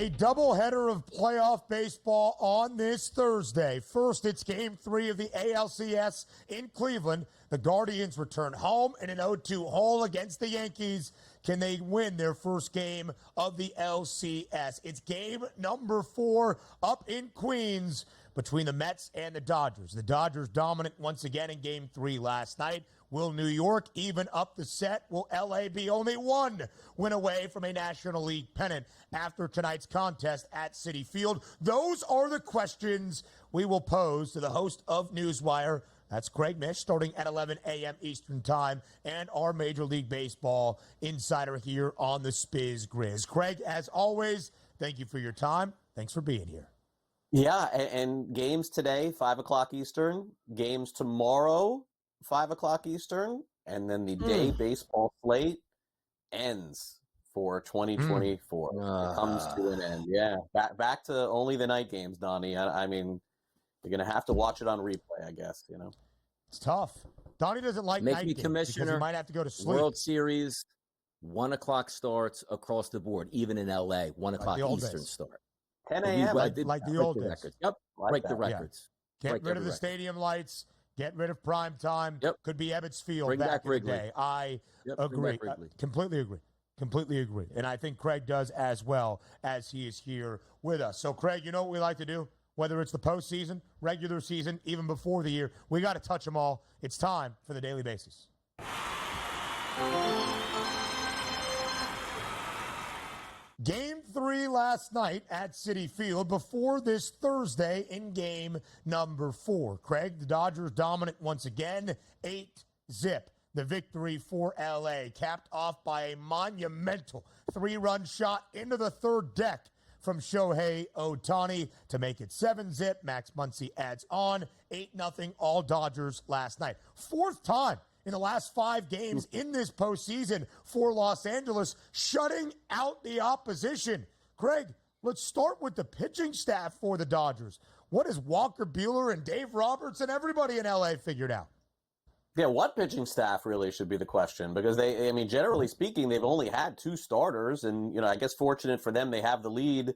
A doubleheader of playoff baseball on this Thursday. First, it's Game 3 of the ALCS in Cleveland. The Guardians return home in an 0-2 hole against the Yankees. Can they win their first game of the LCS? It's game number 4 up in Queens between the Mets and the Dodgers. The Dodgers dominant once again in Game 3 last night. Will New York even up the set? Will LA be only one win away from a National League pennant after tonight's contest at Citi Field? Those are the questions we will pose to the host of Newswire. That's Craig Mish, starting at 11 a.m. Eastern Time, and our Major League Baseball insider here on the SportsGrid. Craig, as always, thank you for your time. Thanks for being here. Yeah, and games today, 5 o'clock Eastern. Games tomorrow, 5 o'clock Eastern. And then the day baseball slate ends for 2024. It comes to an end. Yeah, back to only the night games, Donnie. I mean, you're going to have to watch it on replay, I guess, you know. It's tough. Donnie doesn't like Make night me games commissioner. because he might have to go to sleep. World Series, 1 o'clock starts across the board, even in LA, 1 o'clock Eastern start. 10 a.m. Like the old days. Records. Yep, break the records. Yeah. Get rid of the stadium lights. Get rid of prime time. Yep. Could be Ebbets Field Bring back in the Wrigley. day. I agree. Completely agree. Completely agree. And I think Craig does as well, as he is here with us. So, Craig, you know what we like to do? Whether it's the postseason, regular season, even before the year, we got to touch them all. It's time for the Daily Basis. Game 3 last night at Citi Field before this Thursday in game number 4. Craig, the Dodgers dominant once again, 8-zip. The victory for LA, capped off by a monumental 3-run shot into the third deck from Shohei Ohtani to make it 7-zip. Max Muncy adds on 8-0 all Dodgers last night. Fourth time in the last 5 games in this postseason for Los Angeles, shutting out the opposition. Craig, let's start with the pitching staff for the Dodgers. What has Walker Buehler and Dave Roberts and everybody in LA figured out? Yeah, what pitching staff really should be the question, because generally speaking, they've only had 2 starters, and, you know, I guess fortunate for them, they have the lead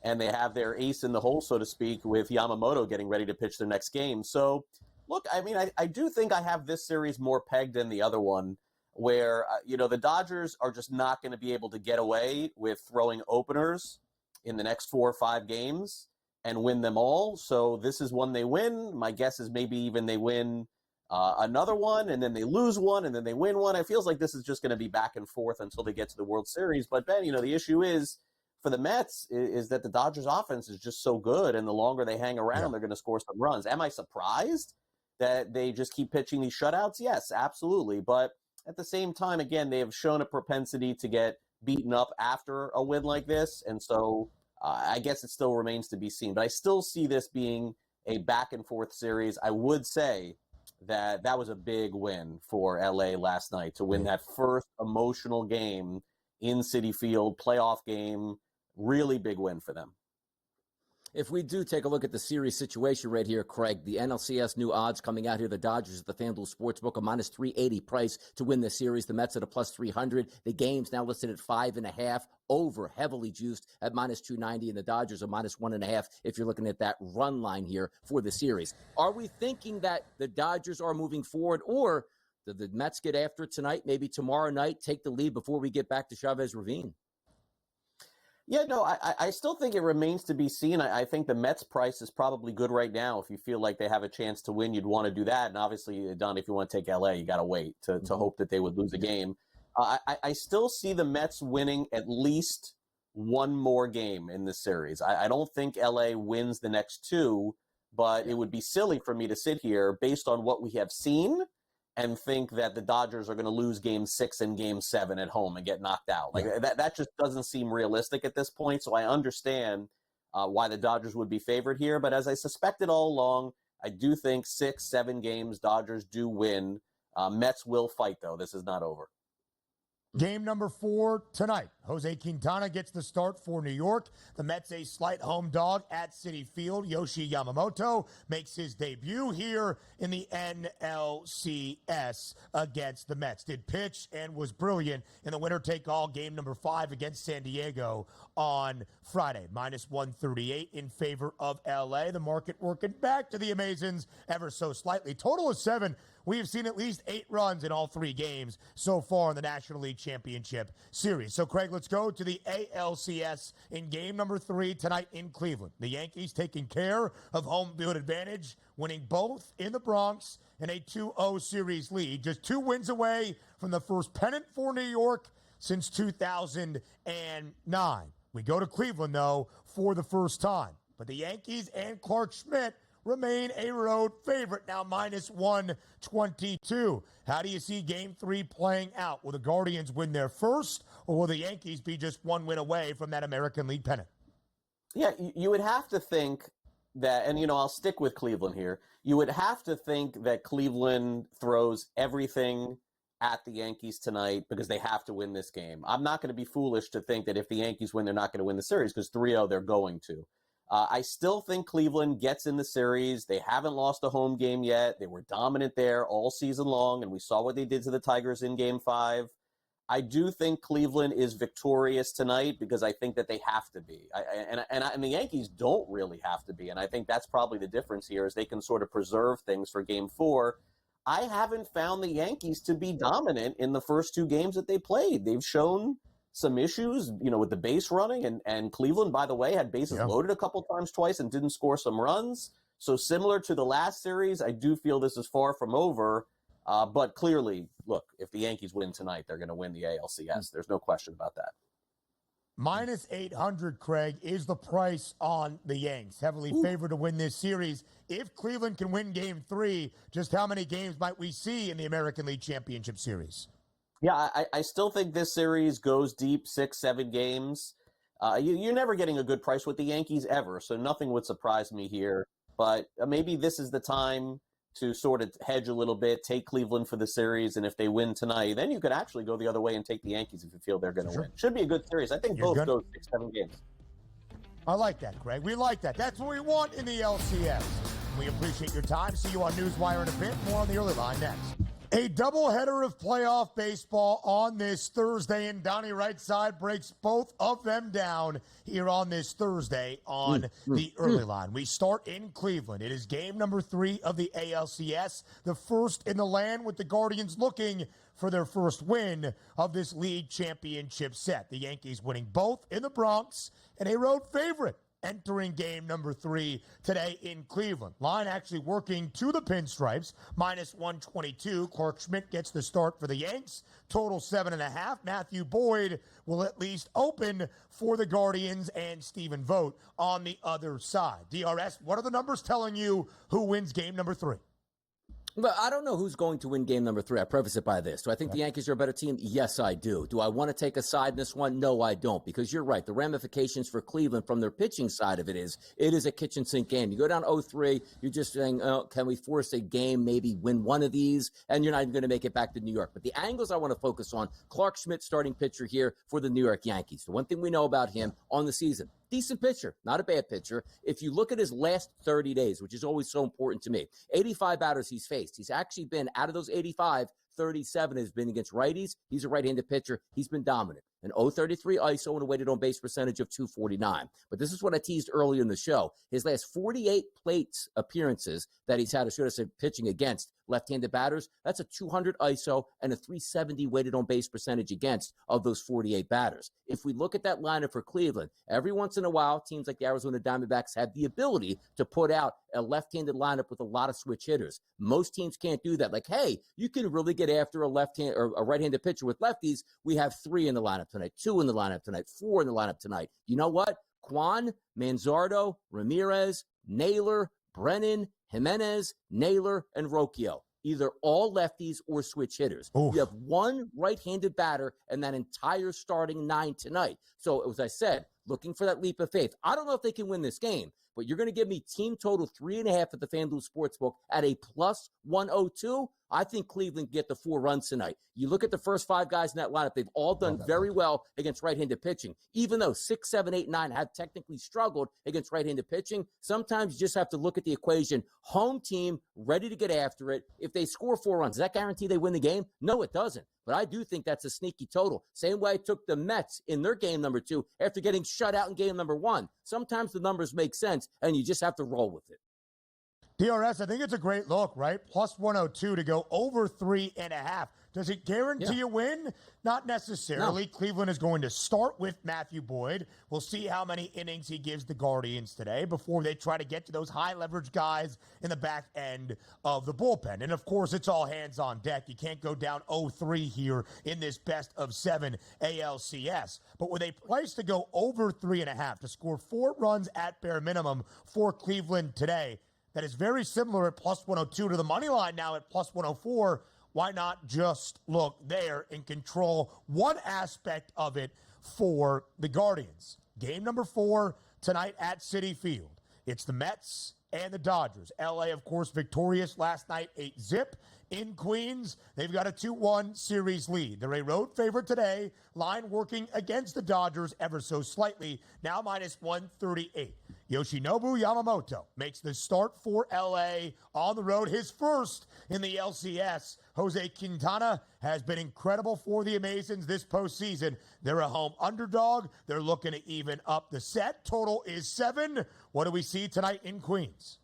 and they have their ace in the hole, so to speak, with Yamamoto getting ready to pitch their next game. So, look, I mean, I do think I have this series more pegged than the other one, where, the Dodgers are just not going to be able to get away with throwing openers in the next 4 or 5 games and win them all. So this is one they win. My guess is maybe even they win another one, and then they lose one, and then they win one. It feels like this is just going to be back and forth until they get to the World Series. But, Ben, the issue is for the Mets is that the Dodgers offense is just so good, and the longer they hang around, they're going to score some runs. Am I surprised that they just keep pitching these shutouts? Yes, absolutely. But at the same time, again, they have shown a propensity to get beaten up after a win like this. And so I guess it still remains to be seen. But I still see this being a back and forth series. I would say that was a big win for LA last night to win that first emotional game in Citi Field, playoff game. Really big win for them. If we do take a look at the series situation right here, Craig, the NLCS new odds coming out here, the Dodgers at the FanDuel Sportsbook, a -380 price to win the series. The Mets at a +300. The game's now listed at 5.5, over, heavily juiced at -290, and the Dodgers are -1.5 if you're looking at that run line here for the series. Are we thinking that the Dodgers are moving forward, or did the Mets get after it tonight, maybe tomorrow night, take the lead before we get back to Chavez Ravine? Yeah, no, I still think it remains to be seen. I think the Mets price is probably good right now. If you feel like they have a chance to win, you'd want to do that. And obviously, Don, if you want to take LA, you got to wait to hope that they would lose a game. I still see the Mets winning at least one more game in this series. I don't think LA wins the next 2, but it would be silly for me to sit here based on what we have seen and think that the Dodgers are going to lose Game 6 and Game 7 at home and get knocked out. Like that just doesn't seem realistic at this point. So I understand why the Dodgers would be favored here. But as I suspected all along, I do think 6, 7 games Dodgers do win. Mets will fight, though. This is not over. Game number 4 tonight. Jose Quintana gets the start for New York. The Mets a slight home dog at Citi Field. Yoshi Yamamoto makes his debut here in the NLCS against the Mets. Did pitch and was brilliant in the winner-take-all game number 5 against San Diego on Friday. Minus 138 in favor of LA. The market working back to the Amazons ever so slightly. Total of 7. We have seen at least 8 runs in all 3 games so far in the National League Championship Series. So, Craig, let's go to the ALCS in game number 3 tonight in Cleveland. The Yankees taking care of home field advantage, winning both in the Bronx in a 2-0 series lead. Just 2 wins away from the first pennant for New York since 2009. We go to Cleveland, though, for the first time. But the Yankees and Clarke Schmidt remain a road favorite, now minus 122. How do you see game 3 playing out? Will the Guardians win their first, or will the Yankees be just 1 win away from that American League pennant? Yeah, you would have to think that, and I'll stick with Cleveland here. You would have to think that Cleveland throws everything at the Yankees tonight because they have to win this game. I'm not going to be foolish to think that if the Yankees win, they're not going to win the series, because 3-0 they're going to. I still think Cleveland gets in the series. They haven't lost a home game yet. They were dominant there all season long, and we saw what they did to the Tigers in Game 5. I do think Cleveland is victorious tonight because I think that they have to be. And the Yankees don't really have to be, and I think that's probably the difference here is they can sort of preserve things for Game 4. I haven't found the Yankees to be dominant in the first 2 games that they played. They've shown some issues, with the base running, and Cleveland, by the way, had bases loaded a couple times twice and didn't score some runs. So similar to the last series, I do feel this is far from over. But clearly, look, if the Yankees win tonight, they're going to win the ALCS. There's no question about that. Minus 800, Craig, is the price on the Yanks. Heavily favored to win this series. If Cleveland can win Game 3, just how many games might we see in the American League Championship Series? Yeah, I still think this series goes deep, 6-7 games. You're never getting a good price with the Yankees ever, so nothing would surprise me here. But maybe this is the time to sort of hedge a little bit, take Cleveland for the series, and if they win tonight, then you could actually go the other way and take the Yankees if you feel they're going to win. Should be a good series. I think both go 6-7 games. I like that, Craig. We like that. That's what we want in the LCS. We appreciate your time. See you on Newswire in a bit. More on the early line next. A doubleheader of playoff baseball on this Thursday, and Donnie Rightside breaks both of them down here on this Thursday on the early line. We start in Cleveland. It is game number 3 of the ALCS, the first in the land, with the Guardians looking for their first win of this league championship set. The Yankees winning both in the Bronx, and a road favorite entering game number 3 today in Cleveland. Line actually working to the pinstripes, minus 122. Clarke Schmidt gets the start for the Yanks. Total 7.5. Matthew Boyd will at least open for the Guardians, and Stephen Vogt on the other side. DRS, what are the numbers telling you who wins game number 3? But I don't know who's going to win game number 3. I preface it by this. Do I think the Yankees are a better team? Yes, I do. Do I want to take a side in this one? No, I don't. Because you're right. The ramifications for Cleveland from their pitching side of it is a kitchen sink game. You go down 0-3, you're just saying, can we force a game, maybe win one of these? And you're not even going to make it back to New York. But the angles I want to focus on, Clarke Schmidt, starting pitcher here for the New York Yankees. The one thing we know about him on the season, decent pitcher, not a bad pitcher. If you look at his last 30 days, which is always so important to me, 85 batters he's faced. He's actually been, out of those 85, 37 has been against righties. He's a right-handed pitcher. He's been dominant. An 0.33 ISO and a weighted on base percentage of 249. But this is what I teased earlier in the show. His last 48 plate appearances that he's had, pitching against left-handed batters, that's a 200 ISO and a 370 weighted on base percentage against of those 48 batters. If we look at that lineup for Cleveland, every once in a while, teams like the Arizona Diamondbacks have the ability to put out a left-handed lineup with a lot of switch hitters. Most teams can't do that. Like, hey, you can really get after a left-hand or a right-handed pitcher with lefties. We have 3 in the lineup tonight, 2 in the lineup tonight, 4 in the lineup tonight. You know what? Kwan, Manzardo, Ramirez, Naylor, Brennan, Jimenez, Naylor, and Rocchio. Either all lefties or switch hitters. You have one right-handed batter in that entire starting 9 tonight. So, as I said, looking for that leap of faith. I don't know if they can win this game, but you're going to give me team total 3.5 at the FanDuel Sportsbook at a plus 102. I think Cleveland get the 4 runs tonight. You look at the first 5 guys in that lineup, they've all done very well against right-handed pitching. Even though 6, 7, 8, 9 have technically struggled against right-handed pitching, sometimes you just have to look at the equation. Home team, ready to get after it. If they score 4 runs, does that guarantee they win the game? No, it doesn't. But I do think that's a sneaky total. Same way I took the Mets in their game number 2 after getting shut out in game number 1. Sometimes the numbers make sense, and you just have to roll with it. DRS, I think it's a great look, right? Plus 102 to go over 3.5. Does it guarantee a win? Not necessarily. No. Cleveland is going to start with Matthew Boyd. We'll see how many innings he gives the Guardians today before they try to get to those high-leverage guys in the back end of the bullpen. And, of course, it's all hands on deck. You can't go down 0-3 here in this best-of-7 ALCS. But with a price to go over 3.5, to score 4 runs at bare minimum for Cleveland today, that is very similar at plus 102 to the money line now at plus 104. Why not just look there and control one aspect of it for the Guardians? Game number 4 tonight at Citi Field. It's the Mets and the Dodgers. LA, of course, victorious last night, 8-zip. In Queens, they've got a 2-1 series lead. They're a road favorite today. Line working against the Dodgers ever so slightly, now minus 138. Yoshinobu Yamamoto makes the start for LA on the road, his first in the LCS. Jose Quintana has been incredible for the Amazons this postseason. They're a home underdog. They're looking to even up the set. Total is 7. What do we see tonight in Queens?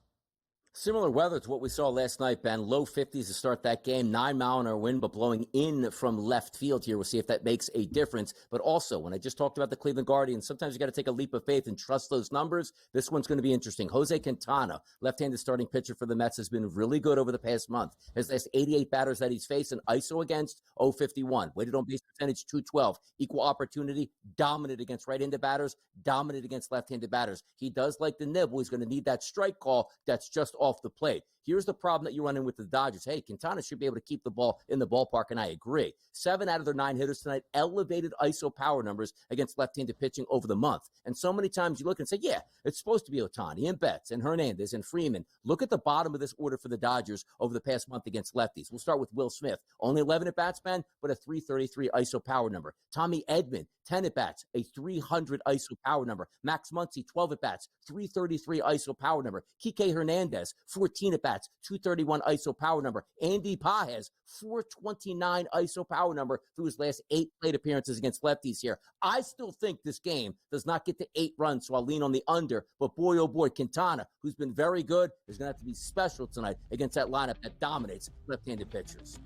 Similar weather to what we saw last night, Ben. Low 50s to start that game. 9-mile-an-hour wind, but blowing in from left field here. We'll see if that makes a difference. But also, when I just talked about the Cleveland Guardians, sometimes you got to take a leap of faith and trust those numbers. This one's going to be interesting. Jose Quintana, left-handed starting pitcher for the Mets, has been really good over the past month. His last 88 batters that he's faced, an ISO against, 051. Weighted on base percentage, 212. Equal opportunity, dominant against right-handed batters, dominant against left-handed batters. He does like the nibble. He's going to need that strike call that's just off the plate. Here's the problem that you run in with the Dodgers. Hey, Quintana should be able to keep the ball in the ballpark, and I agree. 7 out of their 9 hitters tonight, elevated ISO power numbers against left-handed pitching over the month. And so many times you look and say, yeah, it's supposed to be Ohtani and Betts and Hernandez and Freeman. Look at the bottom of this order for the Dodgers over the past month against lefties. We'll start with Will Smith. Only 11 at-bats, man, but a 333 ISO power number. Tommy Edman, 10 at-bats, a 300 ISO power number. Max Muncy, 12 at-bats, 333 ISO power number. Kike Hernandez, 14 at-bats, 231 ISO power number. Andy Paez, 429 ISO power number through his last 8 plate appearances against lefties here. I still think this game does not get to 8 runs, so I'll lean on the under. But boy, oh boy, Quintana, who's been very good, is going to have to be special tonight against that lineup that dominates left-handed pitchers.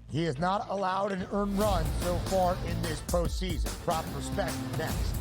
He has not allowed an earned run so far in this postseason. Proper respect next.